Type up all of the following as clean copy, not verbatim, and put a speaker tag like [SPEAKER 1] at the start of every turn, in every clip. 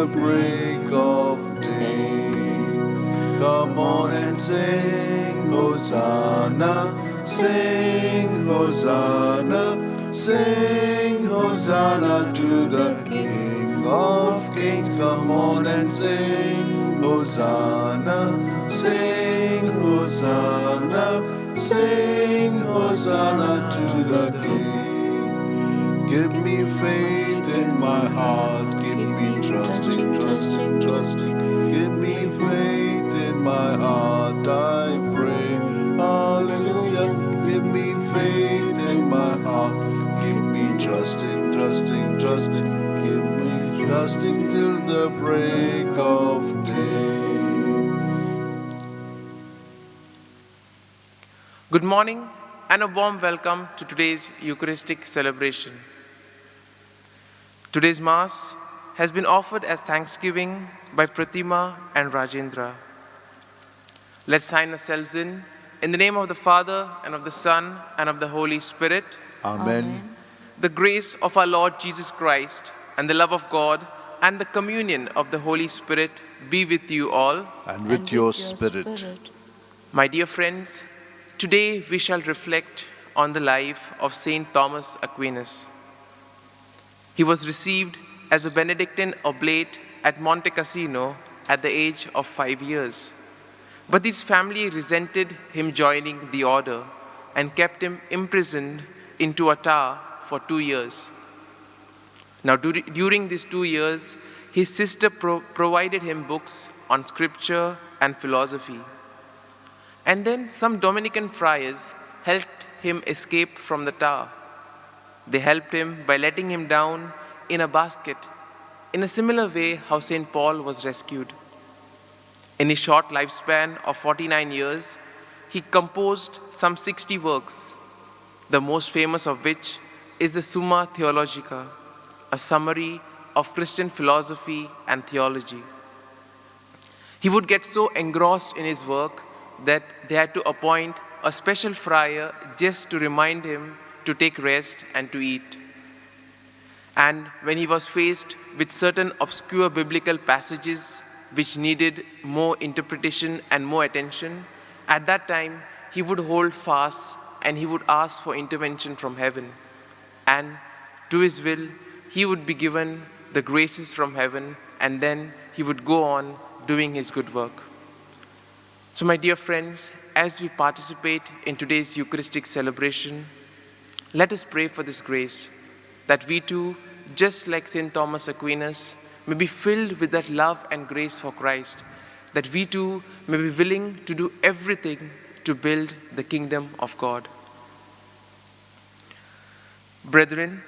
[SPEAKER 1] the break of day. Come on and sing Hosanna, sing Hosanna, sing Hosanna to the King of Kings. Come on and sing Hosanna, sing Hosanna, sing Hosanna to the King. Give me faith in my heart, give me trusting, trusting, trusting. Give me faith in my heart, I pray. Hallelujah. Give me faith in my heart. Give me trusting, trusting, trusting. Give me trusting till the break of day.
[SPEAKER 2] Good morning and a warm welcome to today's Eucharistic celebration. Today's Mass has been offered as thanksgiving by Pratima and Rajendra. Let's sign ourselves in the name of the Father, and of the Son, and of the Holy Spirit.
[SPEAKER 1] Amen.
[SPEAKER 2] The grace of our Lord Jesus Christ, and the love of God, and the communion of the Holy Spirit be with you all.
[SPEAKER 1] And with your spirit.
[SPEAKER 2] My dear friends, today we shall reflect on the life of Saint Thomas Aquinas. He was received as a Benedictine oblate at Monte Cassino at the age of 5 years. But his family resented him joining the order and kept him imprisoned into a tower for 2 years. Now, during these 2 years, his sister provided him books on scripture and philosophy. And then some Dominican friars helped him escape from the tower. They helped him by letting him down in a basket, in a similar way how St. Paul was rescued. In his short lifespan of 49 years, he composed some 60 works, the most famous of which is the Summa Theologica, a summary of Christian philosophy and theology. He would get so engrossed in his work that they had to appoint a special friar just to remind him to take rest and to eat. And when he was faced with certain obscure biblical passages which needed more interpretation and more attention, at that time he would hold fasts and he would ask for intervention from heaven. And to his will, he would be given the graces from heaven, and then he would go on doing his good work. So my dear friends, as we participate in today's Eucharistic celebration, let us pray for this grace, that we too, just like St. Thomas Aquinas, may be filled with that love and grace for Christ, that we too may be willing to do everything to build the kingdom of God. Brethren,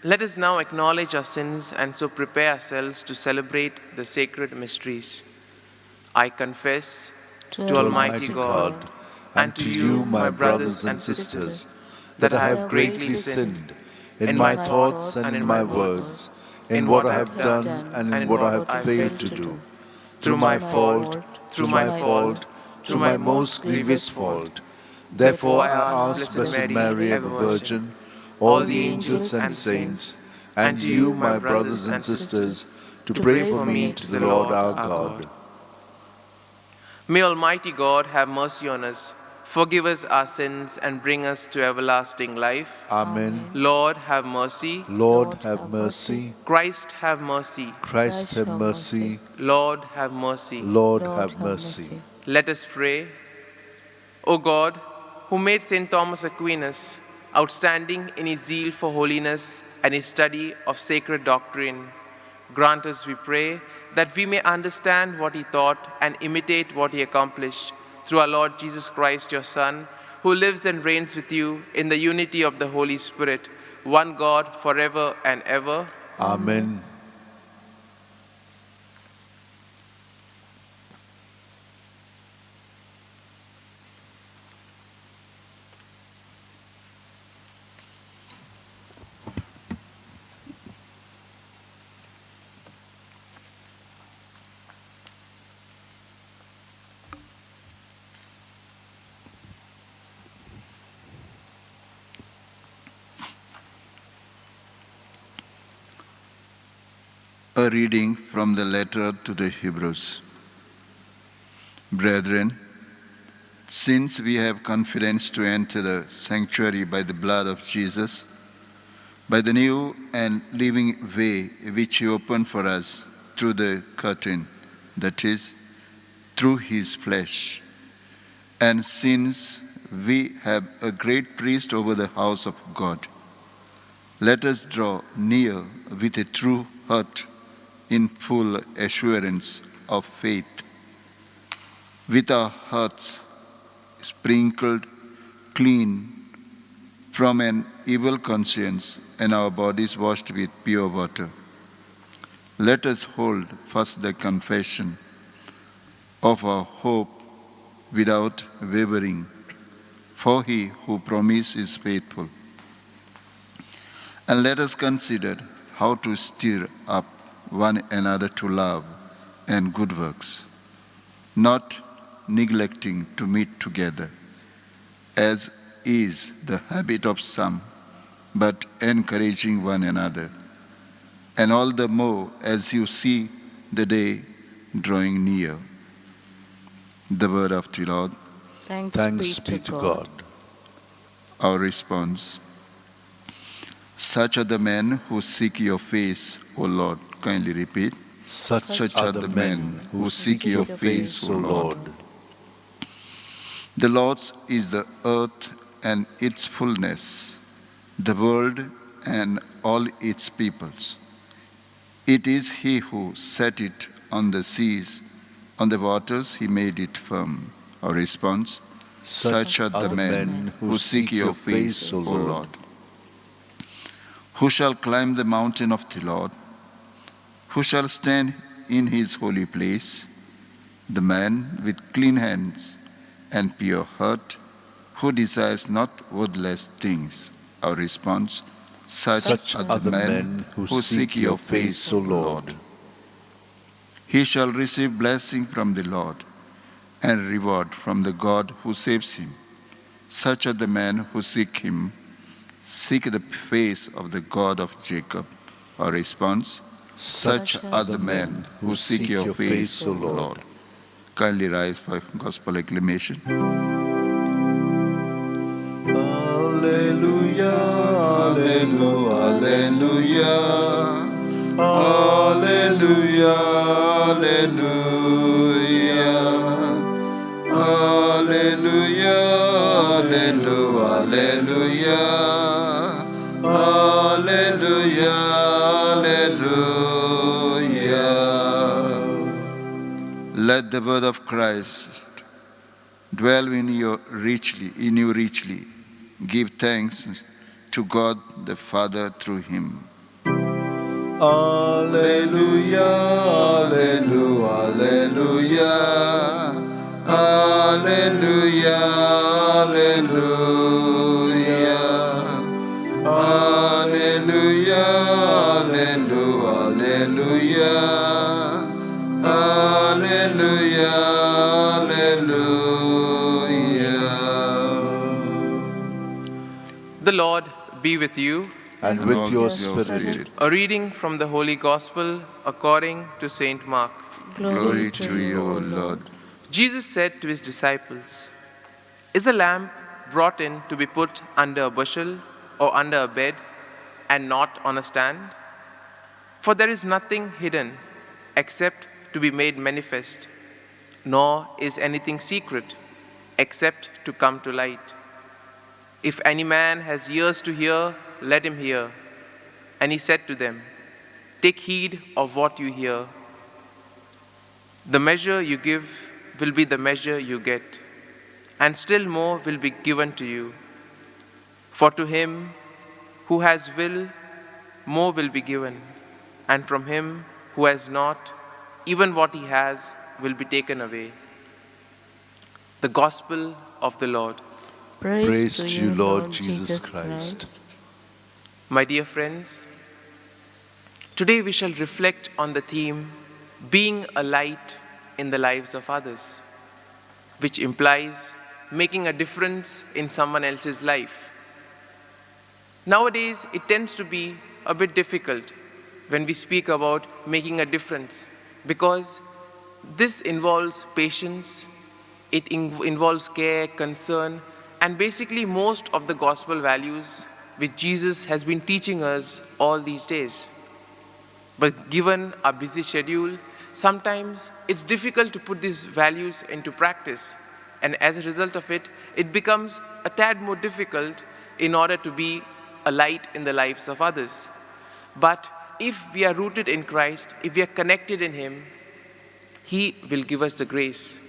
[SPEAKER 2] let us now acknowledge our sins and so prepare ourselves to celebrate the sacred mysteries. I confess to Almighty God and to you, my brothers and sisters, that I have greatly sinned in my thoughts and in my words, in what I have done and in what I have failed to do, through my fault, through my most grievous fault. Therefore I ask Blessed Mary, ever Virgin, all the angels and saints, and you, my brothers and sisters, to pray for me to the Lord our God. May Almighty God have mercy on us, forgive us our sins, and bring us to everlasting life.
[SPEAKER 1] Amen.
[SPEAKER 2] Lord, have mercy.
[SPEAKER 1] Lord, have mercy.
[SPEAKER 2] Christ, have mercy.
[SPEAKER 1] Christ, have mercy.
[SPEAKER 2] Lord, have mercy.
[SPEAKER 1] Lord, have mercy.
[SPEAKER 2] Let us pray. O God, who made St. Thomas Aquinas outstanding in his zeal for holiness and his study of sacred doctrine, grant us, we pray, that we may understand what he taught and imitate what he accomplished, through our Lord Jesus Christ, your Son, who lives and reigns with you in the unity of the Holy Spirit, one God, forever and ever.
[SPEAKER 1] Amen.
[SPEAKER 3] A reading from the letter to the Hebrews. Brethren, since we have confidence to enter the sanctuary by the blood of Jesus, by the new and living way which He opened for us through the curtain, that is, through His flesh, and since we have a great priest over the house of God, let us draw near with a true heart in full assurance of faith, with our hearts sprinkled clean from an evil conscience and our bodies washed with pure water. Let us hold fast the confession of our hope without wavering, for He who promised is faithful. And let us consider how to stir up one another to love and good works, not neglecting to meet together, as is the habit of some, but encouraging one another, and all the more as you see the day drawing near. The word of the Lord.
[SPEAKER 1] Thanks be to God.
[SPEAKER 3] Our response. Such are the men who seek your face, O Lord. Kindly repeat.
[SPEAKER 1] Such are the men who seek your face, O Lord.
[SPEAKER 3] The Lord's is the earth and its fullness, the world and all its peoples. It is He who set it on the seas, on the waters He made it firm. Our response. Such are the men who seek your face, O Lord. Who shall climb the mountain of the Lord? Who shall stand in His holy place? The man with clean hands and pure heart, who desires not worthless things. Our response. Such are the men who seek your face, O Lord. He shall receive blessing from the Lord and reward from the God who saves him. Such are the men who seek Him. Seek the face of the God of Jacob. Our response. Such are the men who seek your face, O Lord. Kindly rise for gospel acclamation.
[SPEAKER 1] Alleluia, alleluia, alleluia, alleluia, alleluia, alleluia, alleluia, alleluia, alleluia.
[SPEAKER 3] Let the word of Christ dwell in you richly. Give thanks to God the Father through Him.
[SPEAKER 1] Alleluia, alleluia, alleluia, alleluia, alleluia, alleluia, alleluia, alleluia, alleluia.
[SPEAKER 2] The Lord be with you.
[SPEAKER 1] And with your spirit.
[SPEAKER 2] A reading from the Holy Gospel according to Saint Mark.
[SPEAKER 3] Glory to you, O Lord.
[SPEAKER 2] Jesus said to His disciples, "Is a lamp brought in to be put under a bushel or under a bed and not on a stand? For there is nothing hidden except to be made manifest, nor is anything secret except to come to light. If any man has ears to hear, let him hear." And He said to them, "Take heed of what you hear. The measure you give will be the measure you get, and still more will be given to you. For to him who has will, more will be given, and from him who has not, even what he has will be taken away." The Gospel of the Lord.
[SPEAKER 1] Praise to you, Lord Jesus Christ.
[SPEAKER 2] My dear friends, today we shall reflect on the theme, being a light in the lives of others, which implies making a difference in someone else's life. Nowadays, it tends to be a bit difficult when we speak about making a difference, because this involves patience, it involves care, concern, and basically most of the gospel values which Jesus has been teaching us all these days. But given our busy schedule, sometimes it's difficult to put these values into practice. And as a result of it, it becomes a tad more difficult in order to be a light in the lives of others. But if we are rooted in Christ, if we are connected in Him, He will give us the grace.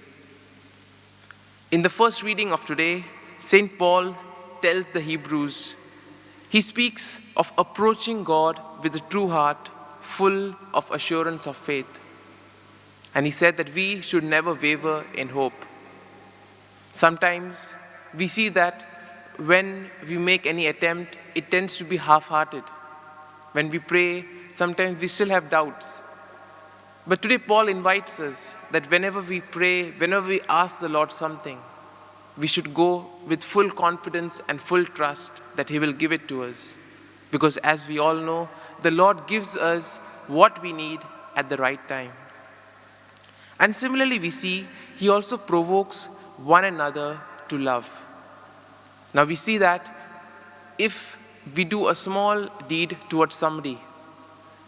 [SPEAKER 2] In the first reading of today, St. Paul tells the Hebrews, he speaks of approaching God with a true heart, full of assurance of faith. And he said that we should never waver in hope. Sometimes we see that when we make any attempt, it tends to be half-hearted. When we pray, sometimes we still have doubts. But today Paul invites us that whenever we pray, whenever we ask the Lord something, we should go with full confidence and full trust that He will give it to us. Because as we all know, the Lord gives us what we need at the right time. And similarly, we see He also provokes one another to love. Now we see that if we do a small deed towards somebody,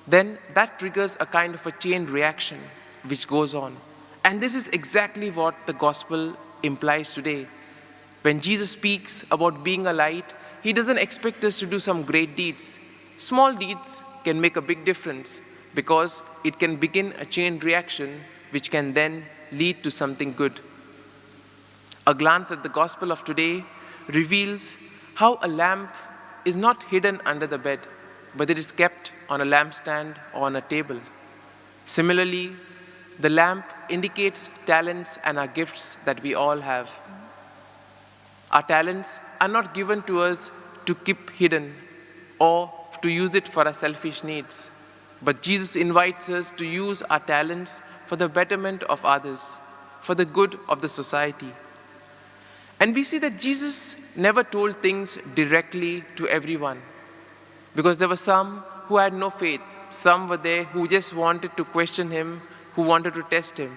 [SPEAKER 2] then that triggers a kind of a chain reaction which goes on. And this is exactly what the gospel implies today. When Jesus speaks about being a light, He doesn't expect us to do some great deeds. Small deeds can make a big difference because it can begin a chain reaction which can then lead to something good. A glance at the gospel of today reveals how a lamp is not hidden under the bed, but it is kept on a lampstand or on a table. Similarly, the lamp indicates talents and our gifts that we all have. Our talents are not given to us to keep hidden or to use it for our selfish needs. But Jesus invites us to use our talents for the betterment of others, for the good of the society. And we see that Jesus never told things directly to everyone, because there were some who had no faith. Some were there who just wanted to question Him, who wanted to test Him.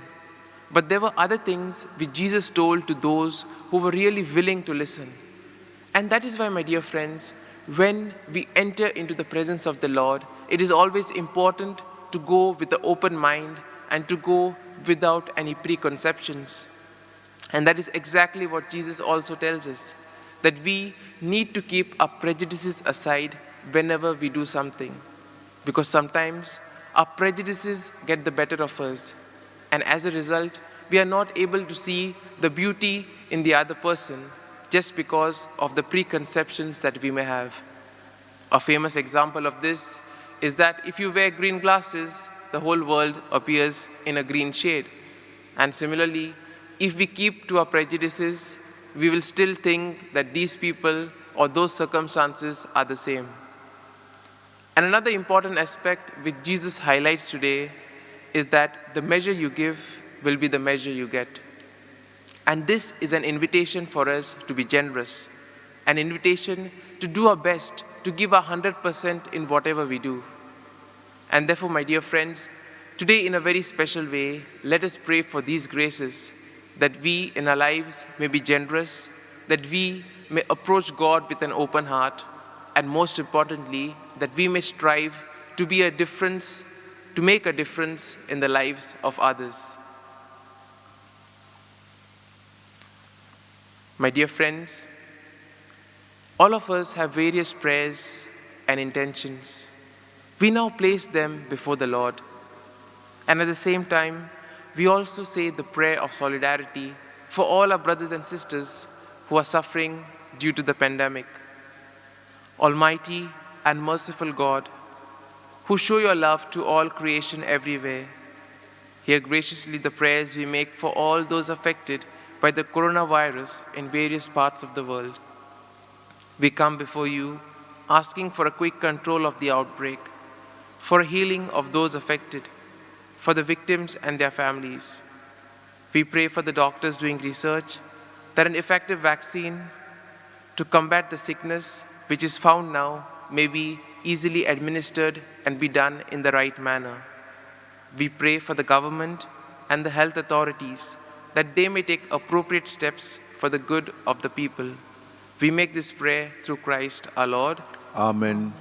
[SPEAKER 2] But there were other things which Jesus told to those who were really willing to listen. And that is why, my dear friends, when we enter into the presence of the Lord, it is always important to go with an open mind and to go without any preconceptions. And that is exactly what Jesus also tells us, that we need to keep our prejudices aside whenever we do something. Because sometimes our prejudices get the better of us. And as a result, we are not able to see the beauty in the other person just because of the preconceptions that we may have. A famous example of this is that if you wear green glasses, the whole world appears in a green shade. And similarly, if we keep to our prejudices, we will still think that these people or those circumstances are the same. And another important aspect which Jesus highlights today is that the measure you give will be the measure you get. And this is an invitation for us to be generous, an invitation to do our best, to give our 100% in whatever we do. And therefore, my dear friends, today in a very special way, let us pray for these graces, that we in our lives may be generous, that we may approach God with an open heart, and most importantly, that we may strive to be a difference, to make a difference in the lives of others. My dear friends, all of us have various prayers and intentions. We now place them before the Lord. And at the same time, we also say the prayer of solidarity for all our brothers and sisters who are suffering due to the pandemic. Almighty and merciful God, who show your love to all creation everywhere, hear graciously the prayers we make for all those affected by the coronavirus in various parts of the world. We come before you asking for a quick control of the outbreak, for healing of those affected, for the victims and their families. We pray for the doctors doing research that an effective vaccine to combat the sickness which is found now may be easily administered and be done in the right manner. We pray for the government and the health authorities that they may take appropriate steps for the good of the people. We make this prayer through Christ our Lord.
[SPEAKER 1] Amen.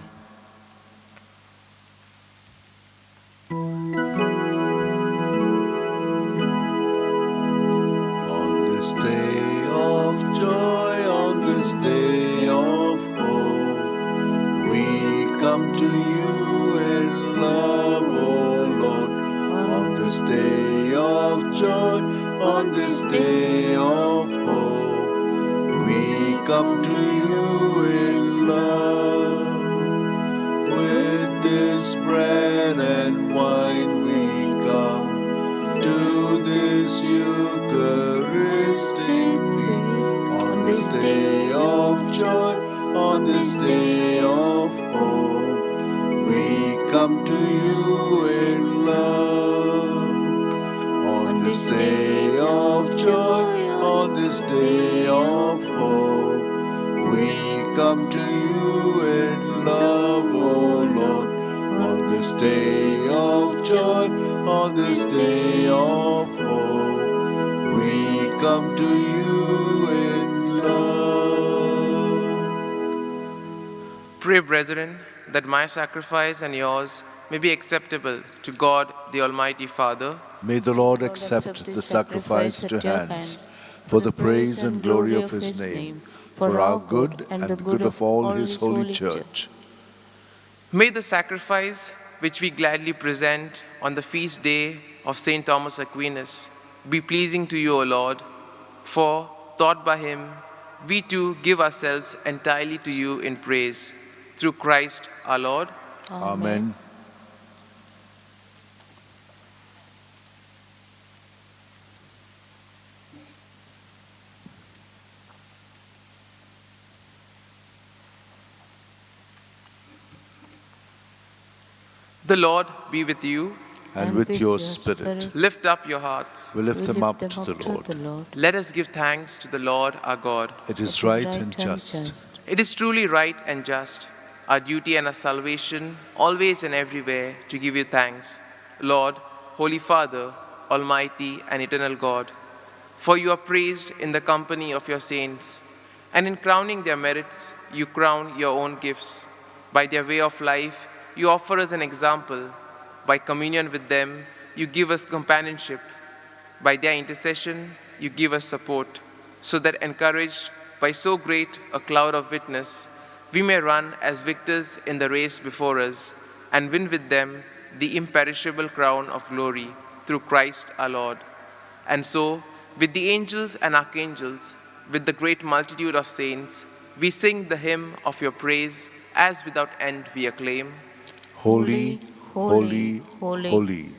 [SPEAKER 1] On this day of joy, on this day of hope, we come to you in love, O Lord. On this day of joy, on this day of hope, we come to you in love. With this bread and wine we come to this Eucharistic feast. On this day of joy, on this day of hope, we come to you in love. On this day of joy, on this day of hope, we come to you in love, O Lord. On this day of joy, on this day of hope, we come to you in love.
[SPEAKER 2] Pray, brethren, that my sacrifice and yours may be acceptable to God, the Almighty Father.
[SPEAKER 1] May the Lord accept the sacrifice at your hands for the praise and glory of his name, for our good and the good of all his holy church.
[SPEAKER 2] May the sacrifice which we gladly present on the feast day of St. Thomas Aquinas be pleasing to you, O Lord, for, taught by him, we too give ourselves entirely to you in praise. Through Christ our Lord.
[SPEAKER 1] Amen.
[SPEAKER 2] The Lord be with you.
[SPEAKER 1] And with your spirit.
[SPEAKER 2] Lift up your hearts.
[SPEAKER 1] We lift them up to the Lord.
[SPEAKER 2] Let us give thanks to the Lord our God.
[SPEAKER 1] It is right and just.
[SPEAKER 2] It is truly right and just, our duty and our salvation, always and everywhere, to give you thanks, Lord, Holy Father, Almighty and eternal God. For you are praised in the company of your saints, and in crowning their merits, you crown your own gifts. By their way of life, you offer us an example. By communion with them, you give us companionship. By their intercession, you give us support, so that encouraged by so great a cloud of witness, we may run as victors in the race before us, and win with them the imperishable crown of glory through Christ our Lord. And so, with the angels and archangels, with the great multitude of saints, we sing the hymn of your praise, as without end we acclaim.
[SPEAKER 1] Holy, holy, holy,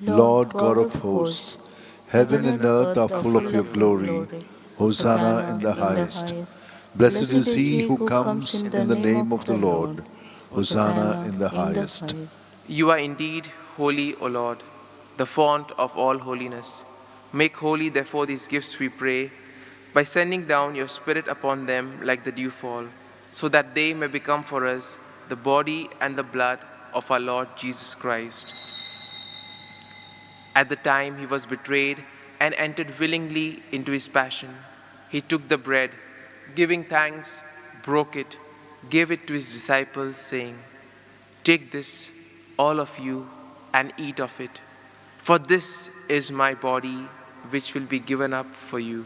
[SPEAKER 1] Lord God of hosts, heaven and earth are full of your glory. Hosanna in the highest. Blessed is he who comes in the name of the Lord. Hosanna in the highest.
[SPEAKER 2] You are indeed holy, O Lord, the fount of all holiness. Make holy, therefore, these gifts, we pray, by sending down your Spirit upon them like the dewfall, so that they may become for us the body and the blood of our Lord Jesus Christ. At the time he was betrayed and entered willingly into his passion, he took the bread, giving thanks, broke it, gave it to his disciples, saying, "Take this, all of you, and eat of it, for this is my body, which will be given up for you."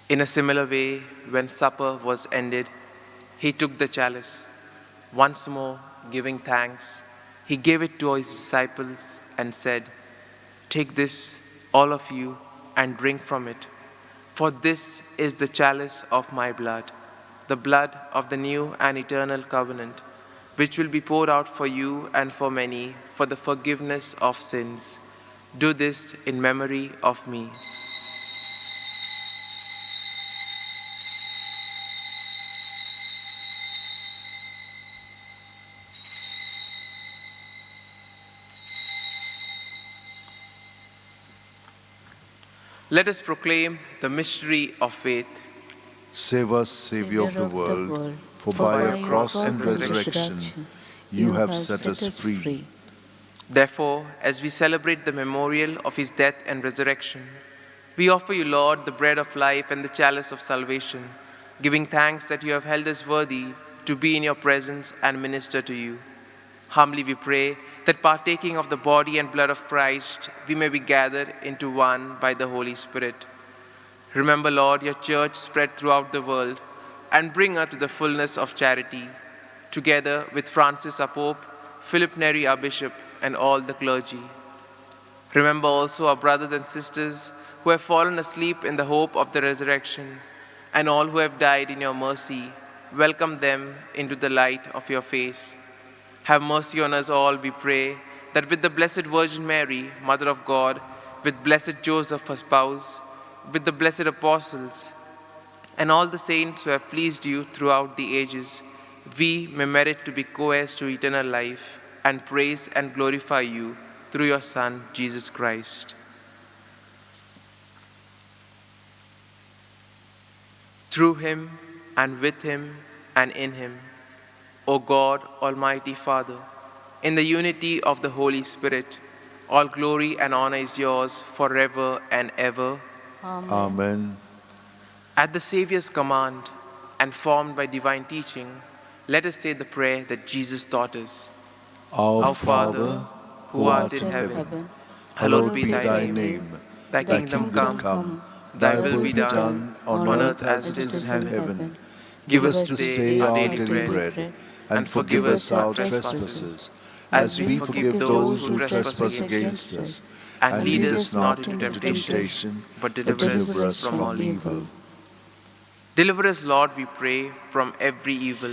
[SPEAKER 2] In a similar way, when supper was ended, he took the chalice. Once more, giving thanks, he gave it to his disciples and said, "Take this, all of you, and drink from it. For this is the chalice of my blood, the blood of the new and eternal covenant, which will be poured out for you and for many for the forgiveness of sins. Do this in memory of me." Let us proclaim the mystery of faith.
[SPEAKER 1] Save us, Savior of the world, for by your cross and resurrection you have set us free.
[SPEAKER 2] Therefore, as we celebrate the memorial of his death and resurrection, we offer you, Lord, the bread of life and the chalice of salvation, giving thanks that you have held us worthy to be in your presence and minister to you. Humbly we pray that partaking of the body and blood of Christ, we may be gathered into one by the Holy Spirit. Remember, Lord, your church spread throughout the world, and bring her to the fullness of charity, together with Francis our Pope, Philip Neri our Bishop, and all the clergy. Remember also our brothers and sisters who have fallen asleep in the hope of the resurrection, and all who have died in your mercy. Welcome them into the light of your face. Have mercy on us all, we pray, that with the Blessed Virgin Mary, Mother of God, with blessed Joseph, her spouse, with the blessed apostles, and all the saints who have pleased you throughout the ages, we may merit to be co-heirs to eternal life and praise and glorify you through your Son, Jesus Christ. Through him, and with him, and in him, O God, Almighty Father, in the unity of the Holy Spirit, all glory and honor is yours forever and ever.
[SPEAKER 1] Amen.
[SPEAKER 2] At the Savior's command and formed by divine teaching, let us say the prayer that Jesus taught us.
[SPEAKER 1] Our Father,
[SPEAKER 2] who art in heaven, hallowed be thy name. Thy kingdom come, thy will be done on earth as it is in heaven.
[SPEAKER 1] Give us this day our daily bread, and forgive us our trespasses, as we forgive those who trespass against us. And lead us not into temptation, but deliver us from all evil.
[SPEAKER 2] Deliver us, Lord, we pray, from every evil.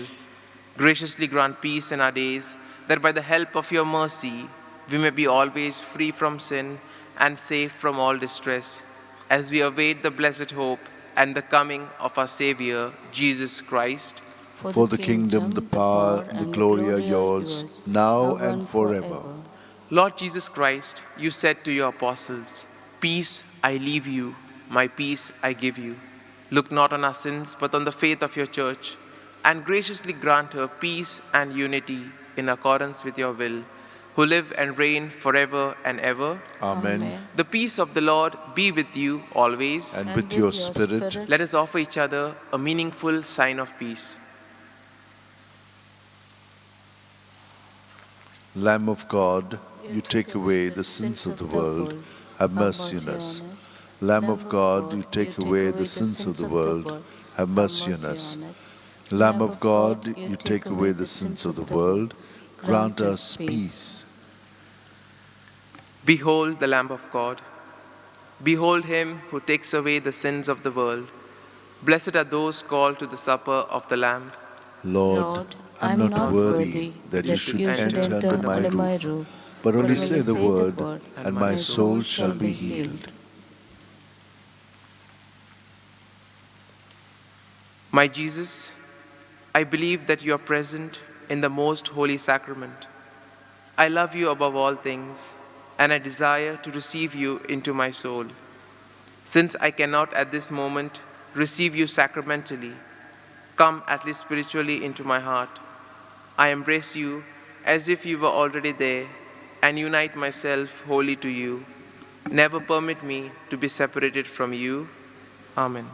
[SPEAKER 2] Graciously grant peace in our days, that by the help of your mercy we may be always free from sin and safe from all distress, as we await the blessed hope and the coming of our Savior, Jesus Christ.
[SPEAKER 1] For the kingdom, the power, and the glory are yours, now and forever.
[SPEAKER 2] Lord Jesus Christ, you said to your apostles, "Peace I leave you, my peace I give you." Look not on our sins, but on the faith of your church, and graciously grant her peace and unity in accordance with your will, who live and reign forever and ever.
[SPEAKER 1] Amen.
[SPEAKER 2] The peace of the Lord be with you always.
[SPEAKER 1] And with your spirit.
[SPEAKER 2] Let us offer each other a meaningful sign of peace.
[SPEAKER 1] Lamb of God, you take away the sins of the world, have mercy on us. Lamb of God, you take away the sins of the world, have mercy on us. Lamb of God, you take away the sins of the world, grant us peace.
[SPEAKER 2] Behold the Lamb of God. Behold him who takes away the sins of the world. Blessed are those called to the supper of the Lamb.
[SPEAKER 1] Lord, I am not worthy that you should enter under my roof, but only say the word, and my soul shall be healed.
[SPEAKER 2] My Jesus, I believe that you are present in the most holy sacrament. I love you above all things, and I desire to receive you into my soul. Since I cannot at this moment receive you sacramentally, come at least spiritually into my heart. I embrace you as if you were already there, and unite myself wholly to you. Never permit me to be separated from you. Amen.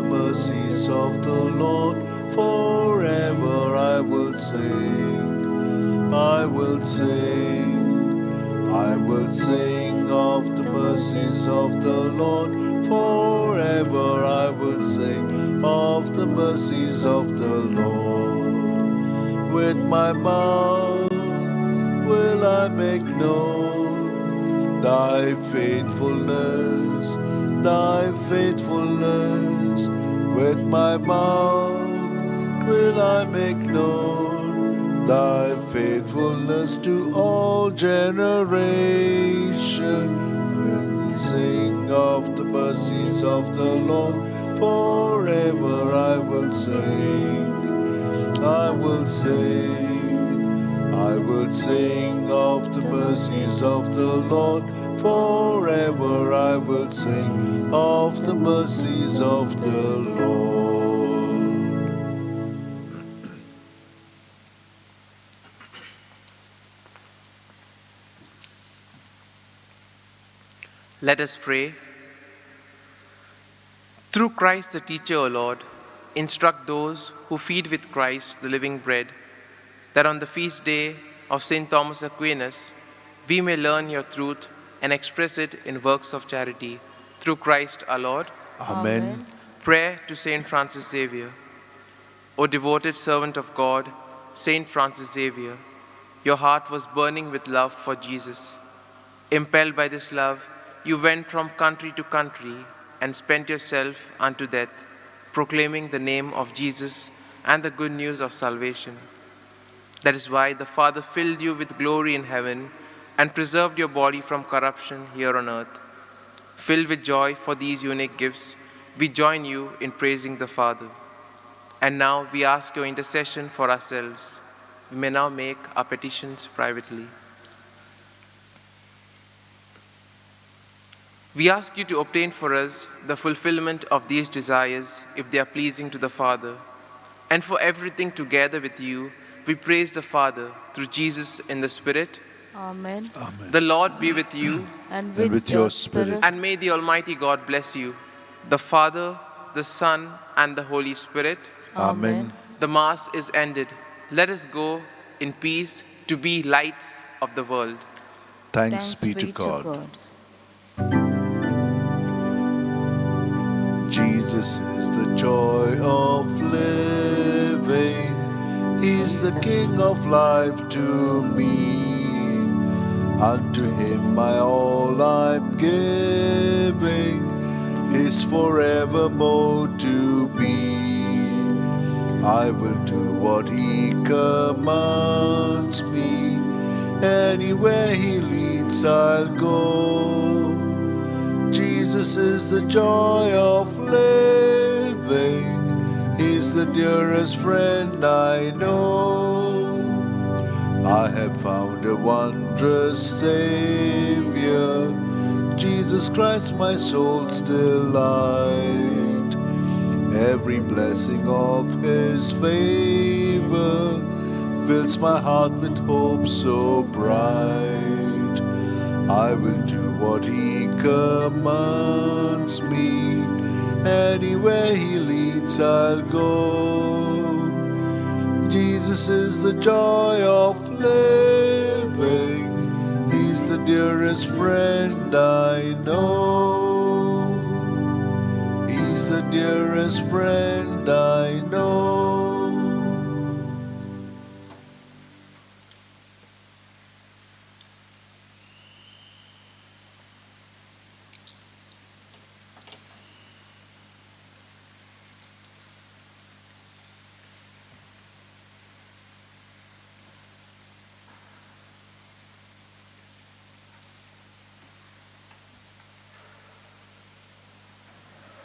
[SPEAKER 1] Mercies of the Lord, forever I will sing. I will sing. I will sing of the mercies of the Lord, forever I will sing of the mercies of the Lord. With my mouth will I make known thy faithfulness, thy faithfulness. With my mouth will I make known thy faithfulness to all generations. sing of the mercies of the Lord. Forever I will sing. I will sing. I will sing of the mercies of the Lord. Forever I will sing of the mercies of the Lord.
[SPEAKER 2] Let us pray. Through Christ the teacher, O Lord, instruct those who feed with Christ the living bread, that on the feast day of St. Thomas Aquinas, we may learn your truth and express it in works of charity. Through Christ our Lord.
[SPEAKER 1] Amen.
[SPEAKER 2] Prayer to St. Francis Xavier. O devoted servant of God, St. Francis Xavier, your heart was burning with love for Jesus. Impelled by this love, you went from country to country and spent yourself unto death, proclaiming the name of Jesus and the good news of salvation. That is why the Father filled you with glory in heaven and preserved your body from corruption here on earth. Filled with joy for these unique gifts, we join you in praising the Father. And now we ask your intercession for ourselves. We may now make our petitions privately. We ask you to obtain for us the fulfillment of these desires if they are pleasing to the Father. And for everything together with you, we praise the Father through Jesus in the Spirit.
[SPEAKER 4] Amen.
[SPEAKER 1] Amen.
[SPEAKER 2] The Lord be with you,
[SPEAKER 4] And
[SPEAKER 1] And
[SPEAKER 4] with your spirit.
[SPEAKER 2] and may the Almighty God bless you, the Father, the Son, and the Holy Spirit.
[SPEAKER 1] Amen.
[SPEAKER 2] The Mass is ended. Let us go in peace to be lights of the world.
[SPEAKER 1] Thanks be to God. Jesus is the joy of living. He's the King of life to me. Unto him my all I'm giving is forevermore to be. I will do what he commands me. Anywhere he leads I'll go. Jesus is the joy of living. He's the dearest friend I know. I have found a wondrous Savior, Jesus Christ, my soul's delight. Every blessing of his favor fills my heart with hope so bright. I will do what he commands me. Anywhere he leads I'll go. Jesus is the joy of living. He's the dearest friend I know. He's the dearest friend I know.